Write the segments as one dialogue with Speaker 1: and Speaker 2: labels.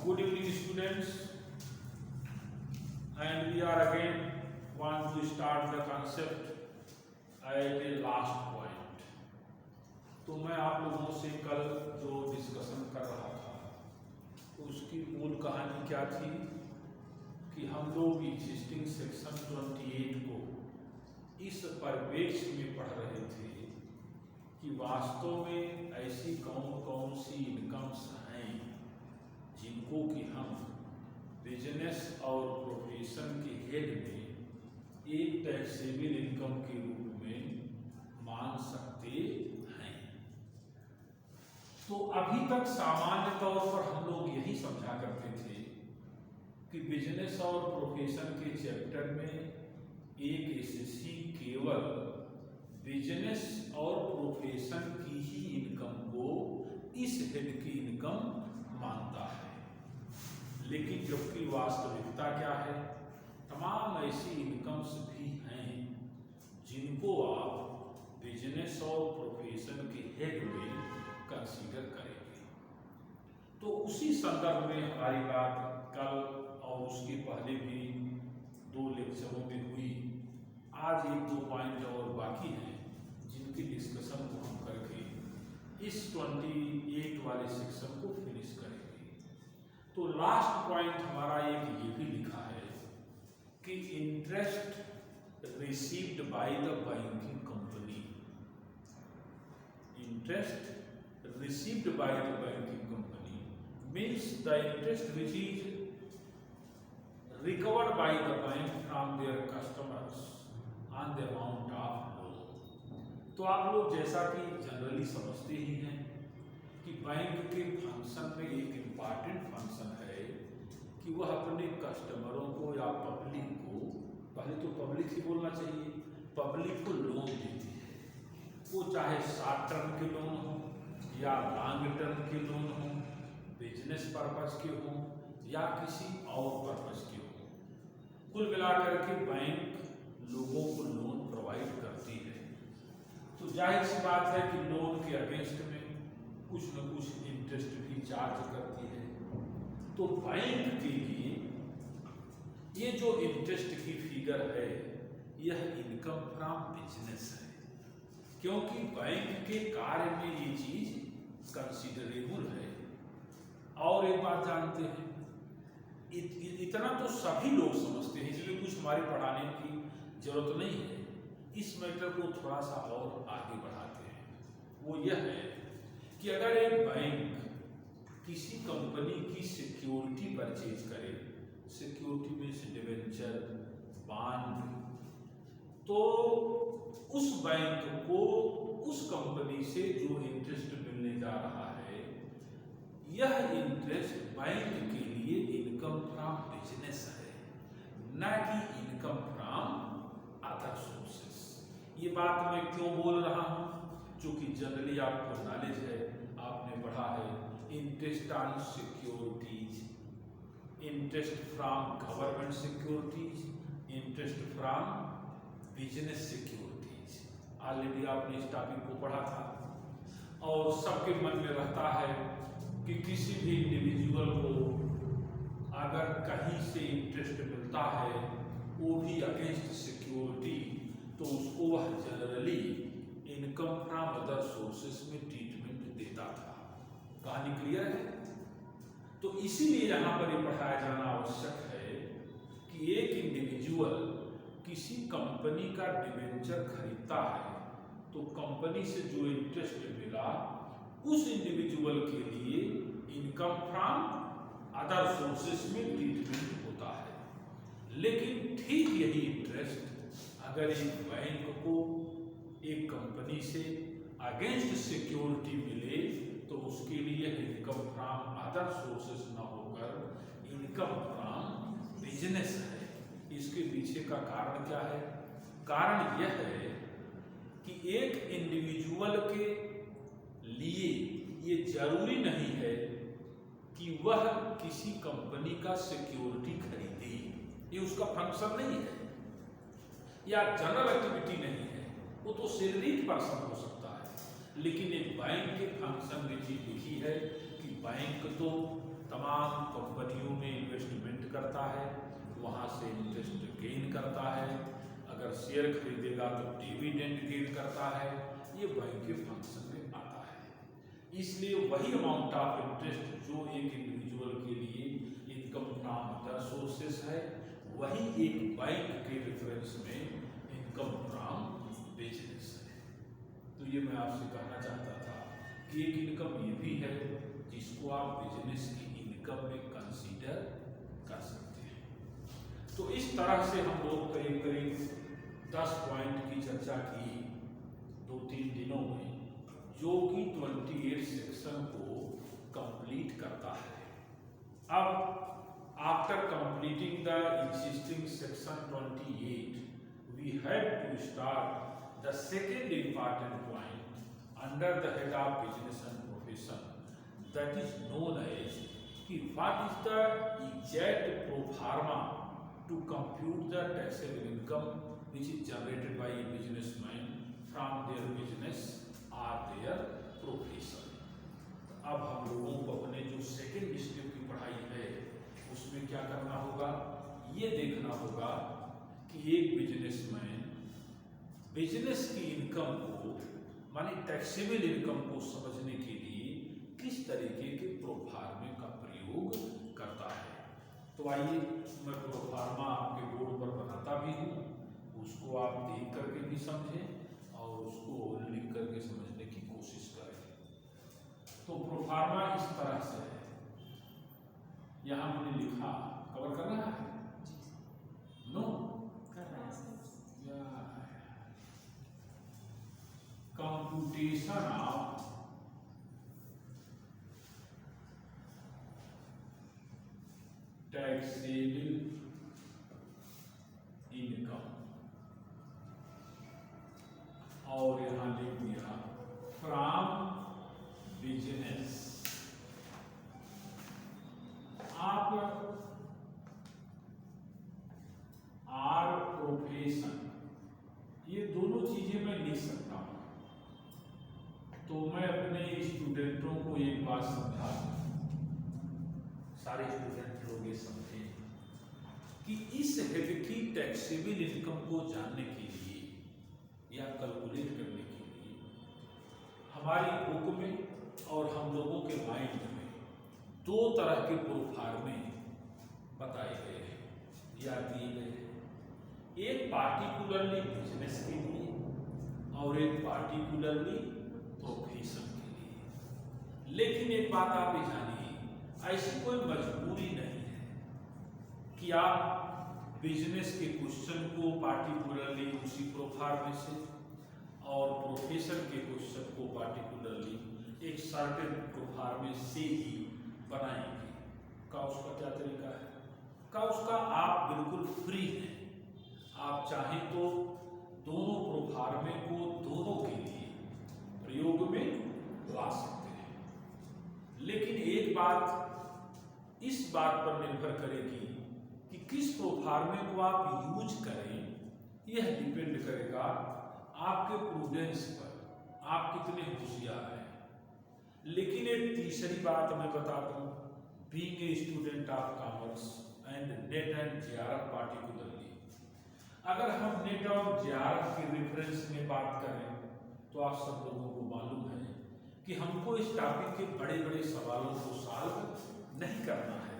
Speaker 1: Good evening, students, and we are again want to start the concept at the last point. तो मैं आप लोगों से कल जो डिस्कशन कर रहा था उसकी मूल कहानी क्या थी कि हम लोग एग्जिस्टिंग सेक्शन 28 को इस परिप्रेक्ष्य में पढ़ रहे थे कि वास्तव में ऐसी कौन कौन सी इनकम्स हैं जिनको कि हम बिजनेस और प्रोफेशन के हेड में एक टैक्सेबल इनकम के रूप में मान सकते हैं। तो अभी तक सामान्य तौर पर हम लोग यही समझा करते थे कि बिजनेस और प्रोफेशन के चैप्टर में एक एसएससी केवल बिजनेस और प्रोफेशन की ही इनकम को इस हेड की इनकम मानता है, लेकिन जबकि वास्तविकता क्या है, तमाम ऐसी इनकम्स भी हैं जिनको आप बिजनेस और प्रोफेशन के हेड में कंसीडर करेंगे। तो उसी संदर्भ में हमारी बात कल और उसके पहले भी 2 लेक्चरों में हुई। आज 1-2 पॉइंट और बाकी हैं जिनकी डिस्कशन को हम करके इस 28 वाले सेक्शन को फिनिश करेंगे। तो लास्ट पॉइंट हमारा एक ये भी लिखा है कि interest received by the banking company, interest received by the banking company means the interest which is recovered by the bank from their customers on the amount of loan। तो आप लोग जैसा कि जनरली समझते ही हैं कि बैंक के function में एक इम्पॉर्टेंट फंक्शन है कि वह अपने कस्टमरों को या पब्लिक को, पहले तो पब्लिक ही बोलना चाहिए, पब्लिक को लोन देती है। वो चाहे शॉर्ट टर्म के लोन हो या लॉन्ग टर्म के लोन हो, बिजनेस पर्पज के हो या किसी और पर्पज के हो, कुल मिलाकर के बैंक लोगों को लोन प्रोवाइड करती है। तो जाहिर सी बात है कि लोन के अगेंस्ट में कुछ न कुछ इंटरेस्ट भी चार्ज करती है। तो बैंक के लिए ये जो इंटरेस्ट की फिगर है यह इनकम फ्रॉम बिजनेस है, क्योंकि बैंक के कार्य में ये चीज कंसिडरेबल है। और एक बात जानते हैं, इतना तो सभी लोग समझते हैं, इसलिए कुछ हमारे पढ़ाने की जरूरत नहीं है। इस मैटर को थोड़ा सा और आगे बढ़ाते हैं। वो यह है कि अगर एक बैंक किसी कंपनी की सिक्योरिटी परचेज करे, सिक्योरिटी में से डिवेंचर, बॉन्ड, तो उस बैंक को उस कंपनी से जो इंटरेस्ट मिलने जा रहा है, यह इंटरेस्ट बैंक के लिए इनकम फ्रॉम बिजनेस है, न कि इनकम फ्रॉम अदर सोर्सेस। ये बात मैं क्यों बोल रहा हूँ? क्योंकि जनरली आपको नॉलेज है, आपने पढ़ा है interest on securities, interest from government securities, interest from business securities. Already आपने इस टॉपिक को पढ़ा था और सबके मन में रहता है कि किसी भी इंडिविजुअल को अगर कहीं से इंटरेस्ट मिलता है, वो भी अगेंस्ट सिक्योरिटी, तो उसको वह generally income from other sources में ट्रीटमेंट देता था। कहानी क्लियर है? तो इसीलिए यहाँ पर ये पढ़ाया जाना आवश्यक है कि एक इंडिविजुअल किसी कंपनी का डिवेंचर खरीदता है तो कंपनी से जो इंटरेस्ट मिला उस इंडिविजुअल के लिए इनकम फ्रॉम अदर सोर्सेस में ट्रीटमेंट होता है। लेकिन ठीक यही इंटरेस्ट अगर एक बैंक को एक कंपनी से अगेंस्ट सिक्योरिटी मिले तो उसके लिए इनकम फ्रॉम अदर सोर्सेस न होकर इनकम फ्रॉम बिजनेस है। इसके पीछे का कारण क्या है? कारण यह है कि एक इंडिविजुअल के लिए ये जरूरी नहीं है कि वह किसी कंपनी का सिक्योरिटी खरीदे, ये उसका फंक्शन नहीं है या जनरल एक्टिविटी नहीं है। वो तो सैलरीड पर्सन हो सकता है, लेकिन एक बैंक के फंक्शन में चीज लिखी है कि बैंक तो तमाम कंपनियों में इन्वेस्टमेंट करता है, वहाँ से इंटरेस्ट गेन करता है, अगर शेयर खरीदेगा तो डिविडेंड गेन करता है, ये बैंक के फंक्शन में आता है। इसलिए वही अमाउंट ऑफ इंटरेस्ट जो एक इंडिविजुअल के लिए इनकम फ्रॉम अदर सोर्सेस है, वही एक बैंक के रेफरेंस में इनकम फ्रॉम बिजनेस है। तो ये मैं आपसे कहना चाहता था कि एक इनकम ये भी है जिसको आप बिजनेस की इनकम में कंसीडर कर सकते हैं। तो इस तरह से हम लोग करीब करीब 10 पॉइंट की चर्चा की 2-3 दिनों में, जो कि 28 सेक्शन को कंप्लीट करता है। अब after completing the existing section 28, we had to start the second important point under the head of business and profession, that is known as कि what is the exact pro forma to compute the taxable income which is generated by a businessman from their business or their profession। अब हम लोगों को अपने जो second step की पढ़ाई है उसमें क्या करना होगा, ये देखना होगा कि एक बिजनेसमैन बिजनेस की इनकम को माने टैक्सेबल इनकम को समझने के लिए किस तरीके के प्रोफार्मे का प्रयोग करता है। तो आइए मैं प्रोफार्मा आपके बोर्ड पर बनाता भी हूँ, उसको आप देख करके भी समझें और उसको लिख करके समझने की कोशिश करें। तो प्रोफार्मा इस तरह से है, यहाँ मैंने लिखा, कवर कर रहा है? नो कर रहा है। कंप्यूटेशन ऑफ टैक्सेबल इनकम, और यहाँ लिख दिया फ्रॉम बिजनेस। आप आर प्रोफेशन, ये दोनों चीजें मैं लिख सकता हूं। तो मैं अपने स्टूडेंटों को एक बात समझा, सारे स्टूडेंट लोग ये समझे कि इस हेड की टैक्सेबल इनकम को जानने के लिए या कैलकुलेट करने के लिए हमारी बुक में और हम लोगों के माइंड में 2 तरह के प्रोफार्मे बताए गए हैं या दिए गए हैं, एक पार्टिकुलरली बिजनेस के लिए और एक पार्टिकुलरली प्रोफेशन के लिए। लेकिन एक बात आप ये जानिए, ऐसी कोई मजबूरी नहीं है कि आप बिजनेस के क्वेश्चन को पार्टिकुलरली उसी प्रोफार्मे से और प्रोफेशन के क्वेश्चन को पार्टिकुलरली एक सर्टेन प्रोफार्मे से ही बनाएंगे। का उसका क्या तरीका है? का उसका आप बिल्कुल फ्री हैं, आप चाहें तो दोनों प्रोफार्मे को दोनों के लिए प्रयोग में ला सकते हैं। लेकिन एक बात इस बात पर निर्भर करेगी कि किस प्रोफार्मे को आप यूज करें, यह डिपेंड करेगा आपके प्रूडेंस पर, आप कितने होशियार हैं। लेकिन एक तीसरी बात मैं बता दूं, being a student of commerce and net and JRF particularly, अगर हम नेट और जेआरएफ के रेफरेंस में बात करें तो आप सब लोगों को मालूम है कि हमको इस टॉपिक के बड़े बड़े सवालों को सॉल्व नहीं करना है।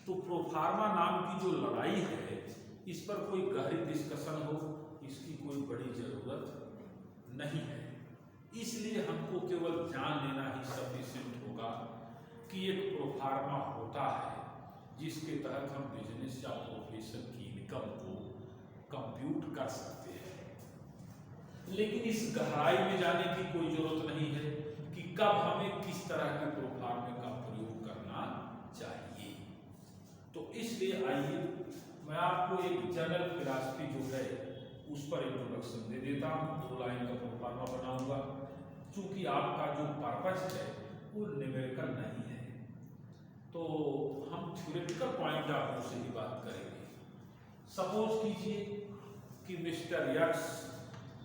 Speaker 1: तो प्रोफार्मा नाम की जो लड़ाई है, इस पर कोई गहरी डिस्कशन हो, इसकी कोई बड़ी जरूरत नहीं है। इसलिए हमको केवल जान लेना ही सफिशिएंट होगा कि एक प्रोफार्मा होता है जिसके तहत हम बिजनेस या प्रोफेशन की इनकम को कंप्यूट कर सकते हैं। लेकिन इस गहराई में जाने की कोई जरूरत नहीं है कि कब हमें किस तरह के प्रोफार्मे का प्रयोग करना चाहिए। तो इसलिए आइए मैं आपको एक जनरल फिलॉसफी जो है उस पर इंट्रोडक्शन दे देता हूँ। 2 लाइन का प्रोफार्मा बनाऊंगा, चूंकि आपका जो पर्पस है वो न्यूमेरिकल नहीं है, तो हम थ्योरेटिकल पॉइंट ऑफ व्यू से ही बात करेंगे। सपोज कीजिए कि मिस्टर यक्स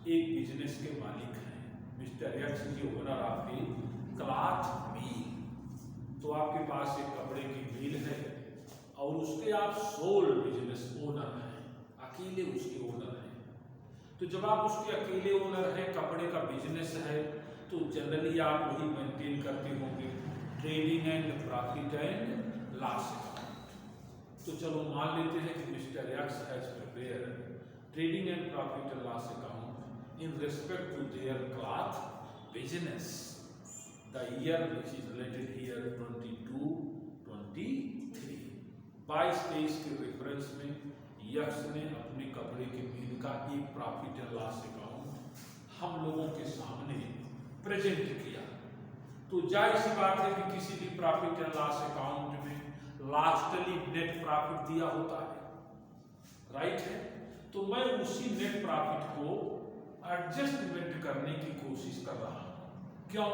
Speaker 1: एक बिजनेस के मालिक हैं। Mister X is owner of a cloth mill. तो आपके पास एक कपड़े की मिल है और उसके आप सोल बिजनेस ओनर हैं, अकेले उसके ओनर हैं। तो जब आप उसके अकेले ओनर हैं, कपड़े का बिजनेस है, तो जनरली आप वही मेंटेन करते होंगे, trading and profit and loss account. तो चलो मान लेते हैं कि mister X has prepare trading and profit and loss account in respect to their cloth business, the year which is related here 22-23। 22-23 के रेफरेंस में यक्स ने अपने कपड़े के मिल का एक प्रॉफिट एंड लॉस अकाउंट हम लोगों के सामने प्रेजेंट किया। तो जाहिर सी बात है कि किसी भी प्रॉफिट एंड लॉस अकाउंट में लास्टली नेट प्रॉफिट दिया होता है, राइट है। तो मैं उसी नेट प्रॉफिट को एडजस्टमेंट करने की कोशिश कर रहा हूं। क्यों?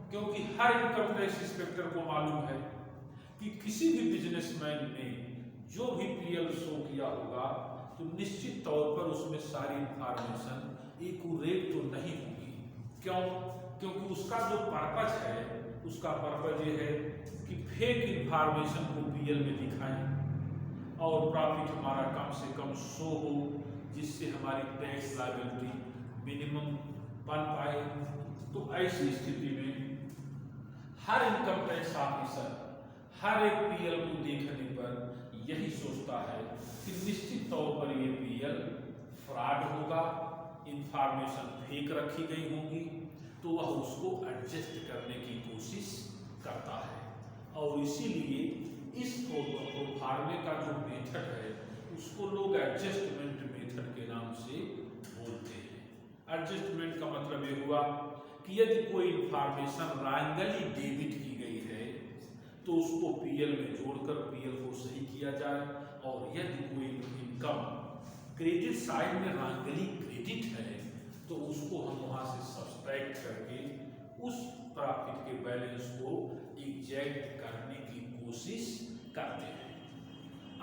Speaker 1: क्योंकि हर इनकम टैक्स इंस्पेक्टर को मालूम है कि किसी भी बिजनेसमैन ने जो भी पीएल शो किया होगा तो निश्चित तौर पर उसमें सारी इंफॉर्मेशन एक्यूरेट तो नहीं होगी। क्यों? क्योंकि उसका जो पर्पज है, उसका पर्पज ये है कि फेक इंफॉर्मेशन को पीएल में दिखाएं और प्रॉफिट हमारा कम से कम शो हो, जिससे हमारी टैक्स लायबिलिटी मिनिमम बन पाए। तो ऐसी स्थिति में हर इनकम टैक्स ऑफिसर हर एक पीएल को देखने पर यही सोचता है कि निश्चित तौर पर ये पीएल फ्रॉड होगा, इंफॉर्मेशन फेक रखी गई होगी, तो वह उसको एडजस्ट करने की कोशिश करता है। और इसीलिए इस प्रोफार्मे का जो मेथड है उसको लोग एडजस्टमेंट मेथड के नाम से बोलते हैं। एडजस्टमेंट का मतलब ये हुआ कि यदि कोई इंफॉर्मेशन रैंडमली डेबिट की गई है तो उसको पीएल में जोड़कर पीएल को सही किया जाए, और यदि कोई इनकम क्रेडिट साइड में रैंडमली क्रेडिट है तो उसको हम वहां से सब्सट्रैक्ट करके उस प्रॉफिट के बैलेंस को एग्जैक्ट करने की कोशिश करते हैं।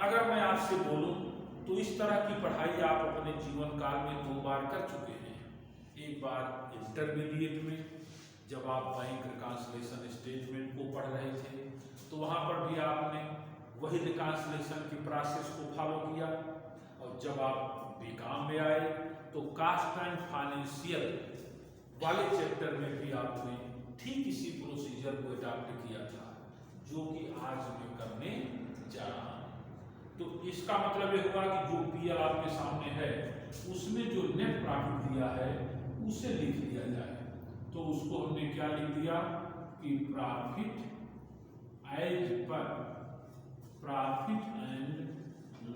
Speaker 1: अगर मैं आपसे बोलूं तो इस तरह की पढ़ाई आप अपने जीवन काल में 2 बार कर चुके हैं। एक बार इंटरमीडिएट में जब आप बैंक रिकॉन्सिलिएशन स्टेटमेंट को पढ़ रहे थे तो वहां पर भी आपने वही रिकॉन्सिलिएशन की प्रोसेस को फॉलो किया, और जब आप बीकॉम में आए तो कास्ट एंड फाइनेंशियल वाले चैप्टर में भी आपने ठीक इसी प्रोसीजर को अडॉप्ट किया था जो कि आज मैं करने जा रहा हूं। तो इसका मतलब यह हुआ कि जो पीएल आपके सामने है उसमें जो नेट प्रॉफिट दिया है उसे लिख दिया जाए। तो उसको हमने क्या लिख दिया कि profit as per profit and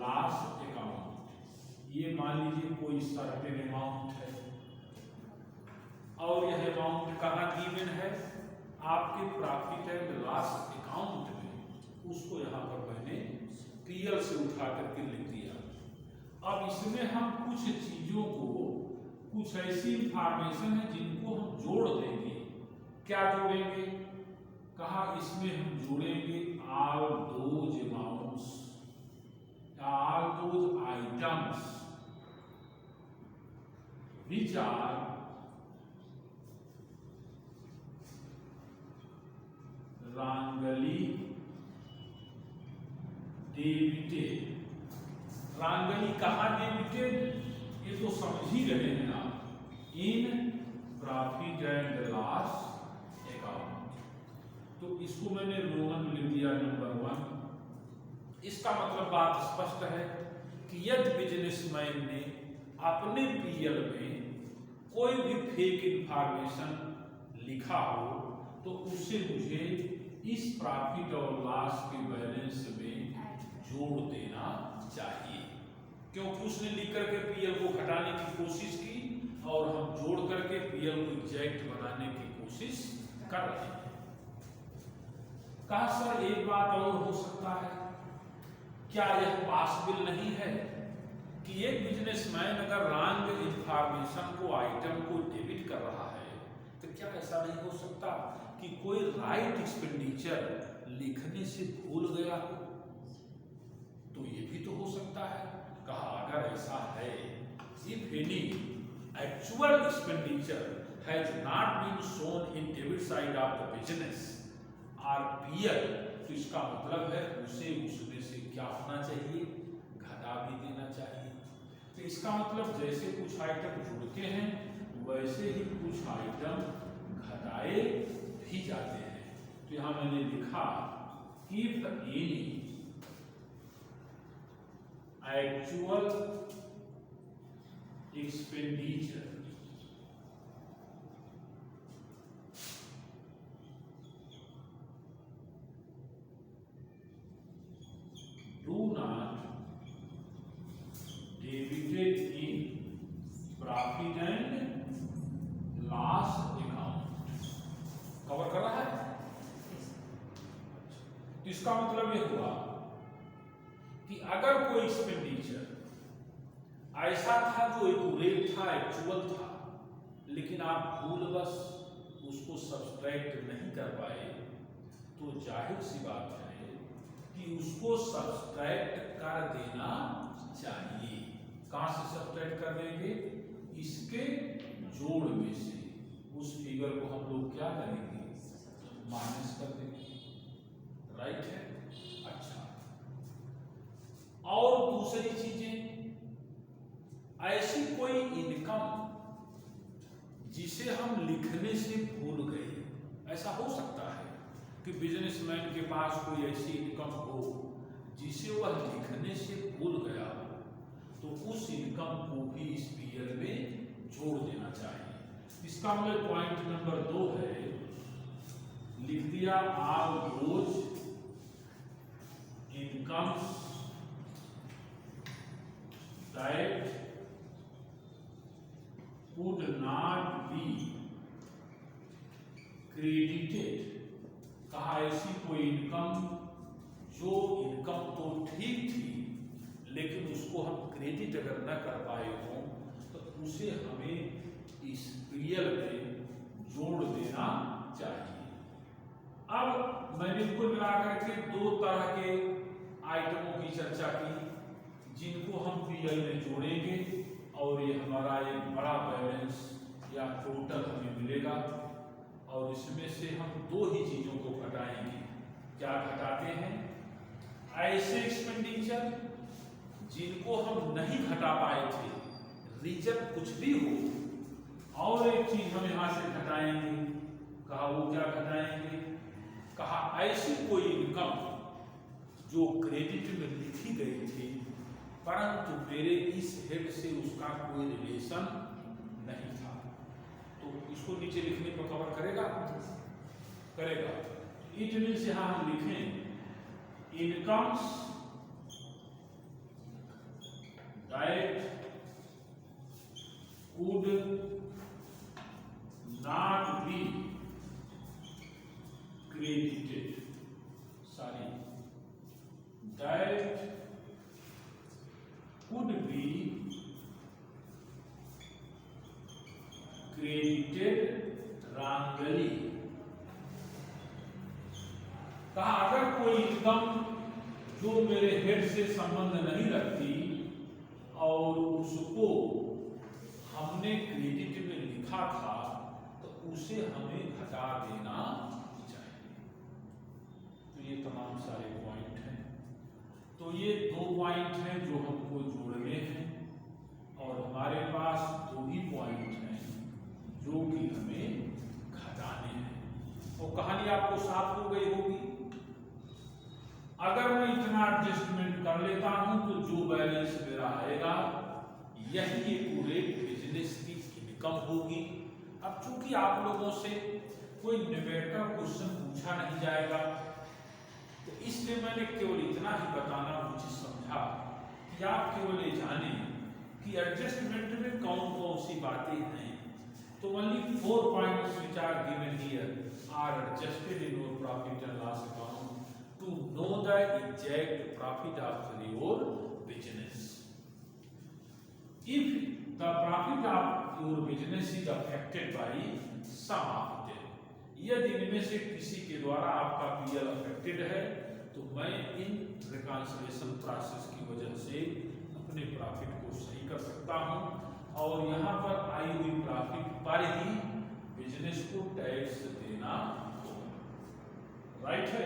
Speaker 1: loss account, ये मान लीजिए कोई सर्टेन अमाउंट है और यह अमाउंट कहाँ गिवन है, आपके प्रॉफिट एंड लॉस अकाउंट में। उसको यहाँ पर मैंने पीएल से उठा करके लिख दिया। अब इसमें हम कुछ चीजों को, कुछ ऐसी इंफॉर्मेशन है जिनको हम जोड़ देंगे। क्या जोड़ेंगे? कहा इसमें हम जोड़ेंगे all those amounts, all those items which are randomly debited. Randomly कहाँ डेबिटेड, ये तो समझ ही रहे हैं आप, in profit and loss account. तो इसको मैंने रोमन लिख दिया नंबर 1। इसका मतलब बात स्पष्ट है कि यदि बिजनेसमैन ने अपने पीएल में कोई भी फेक इंफॉर्मेशन लिखा हो तो उसे मुझे इस प्रॉफिट और लॉस के बैलेंस में जोड़ देना चाहिए, क्योंकि उसने लिख करके पीएल को घटाने की कोशिश की और हम जोड़ करके पीएल को एग्जैक्ट बनाने की कोशिश कर रहे हैं। कहा सर एक बात और हो सकता है, क्या यह पॉसिबल नहीं है कि एक बिजनेसमैन अगर रॉन्ग इंफॉर्मेशन को, आइटम को डेबिट कर रहा है तो क्या ऐसा नहीं हो सकता कि कोई राइट एक्सपेंडिचर लिखने से भूल गया हो? तो ये भी तो हो सकता है। कहा अगर ऐसा है, if any actual expenditure has not been shown in debit side of the business RPL, तो इसका मतलब है उसे उसमें से क्या होना चाहिए, घटा भी देना चाहिए। तो इसका मतलब जैसे कुछ आइटम जुड़ते हैं वैसे ही कुछ आइटम घटाए भी जाते हैं। तो यहां मैंने लिखा if any actual expenditure do not debited in profit and loss account। Cover कर रहा है। तो इसका मतलब यह हुआ कि अगर कोई एक्सपेंडिचर ऐसा था जो एक्यूरेट था, एक्चुअल था, लेकिन आप भूलवश उसको सब्सट्रैक्ट नहीं कर पाए, तो जाहिर सी बात है कि उसको सब्सट्रैक्ट कर देना चाहिए। कहां से सब्सट्रैक्ट कर देंगे, इसके जोड़ में से उस फिगर को हम लोग क्या करेंगे, माइनस कर देंगे। राइट है। अच्छा, और दूसरी चीजें, ऐसी कोई इनकम जिसे हम लिखने से भूल गए, ऐसा हो सकता है कि बिजनेसमैन के पास कोई ऐसी इनकम हो जिसे वह लिखने से भूल गया हो, तो उस इनकम को भी इस पीएल में जोड़ देना चाहिए। इसका मतलब पॉइंट नंबर 2 है, लिख दिया all those incomes that could not be credited। कहा ऐसी कोई इनकम जो इनकम तो ठीक थी लेकिन उसको हम क्रेडिट अगर न कर पाए हों तो उसे हमें इस पीएल में जोड़ देना चाहिए। अब मैंने कुल मिलाकर के 2 तरह के आइटमों की चर्चा की जिनको हम पीएल में जोड़ेंगे और ये हमारा एक बड़ा बैलेंस या टोटल हमें मिलेगा, और इसमें से हम 2 ही चीजों को घटाएंगे। क्या घटाते हैं, ऐसे एक्सपेंडिचर जिनको हम नहीं घटा पाए थे, रीजन कुछ भी हो, और एक चीज हम यहां से घटाएंगे। कहा वो क्या घटाएंगे, कहा ऐसी कोई इनकम जो क्रेडिट में लिखी गई थी परंतु मेरे इस हेड से उसका कोई रिलेशन नहीं था, तो इसको नीचे लिखने पर कवर करेगा, करेगा। इट मीन्स यहां हम लिखें incomes that could not be credited, sorry that could be credited wrongly। कहा अगर कोई इनकम जो मेरे हेड से संबंध नहीं रखती और उसको हमने क्रेडिट में लिखा था तो उसे हमें घटा देना चाहिए। तो ये तमाम सारे पॉइंट हैं। तो ये 2 पॉइंट हैं जो हमको जोड़ने हैं, और हमारे पास 2 ही पॉइंट हैं जो कि हमें घटाने हैं। तो कहानी आपको साफ हो गई होगी। अगर मैं इतना एडजस्टमेंट कर लेता हूं तो जो बैलेंस मेरा आएगा यही एक्यूरेट बिजनेस की इनकम होगी। अब चूंकि आप लोगों से कोई न्यूमेरिकल क्वेश्चन पूछा नहीं जाएगा तो इसलिए मैंने केवल इतना ही बताना उचित समझा कि आप केवल ये जाने कि एडजस्टमेंट में कौन कौन सी बातें हैं। तो only 4 points which are given here are adjusted in your profit and loss account to know the exact profit of your business. If the profit of your business is affected by some of them, यदि इनमें से किसी के द्वारा आपका PL affected है तो मैं इन रिकॉन्सिलिएशन प्रोसेस की वजह से अपने प्रॉफिट को सही कर सकता हूं, और यहां पर आई हुई प्रॉफिट पर ही बिजनेस को टैक्स देना होगा। राइट है।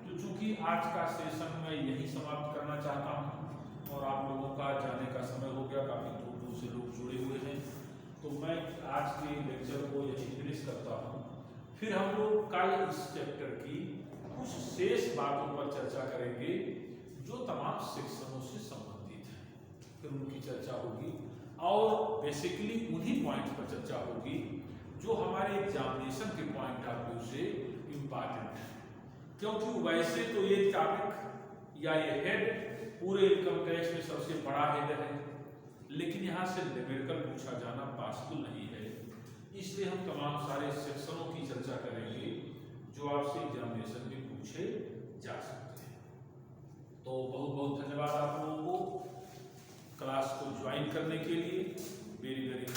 Speaker 1: तो चूंकि आज का सेशन मैं यही समाप्त करना चाहता हूँ और आप लोगों का जाने का समय हो गया, काफी दूर दूर से लोग जुड़े हुए हैं, तो मैं आज के लेक्चर को यही फिनिश करता हूँ। फिर हम लोग कल इस चैप्टर की कुछ शेष बातों पर चर्चा करेंगे जो तमाम सेक्शनों से संबंधित है, फिर उनकी चर्चा होगी और बेसिकली उन्हीं पॉइंट पर चर्चा होगी जो हमारे एग्जामिनेशन के पॉइंट ऑफ व्यू से इम्पॉर्टेंट है। क्योंकि वैसे तो ये टॉपिक या ये हेड पूरे इनकम टैक्स में सबसे बड़ा हेड है, लेकिन यहाँ से न्यूमेरिकल पूछा जाना पॉसिबल नहीं है, इसलिए हम तमाम सारे सेक्शनों की चर्चा करेंगे जो आपसे एग्जामिनेशन में पूछे जा सकते हैं। तो बहुत बहुत धन्यवाद आप लोगों को क्लास को ज्वाइन करने के लिए। Very very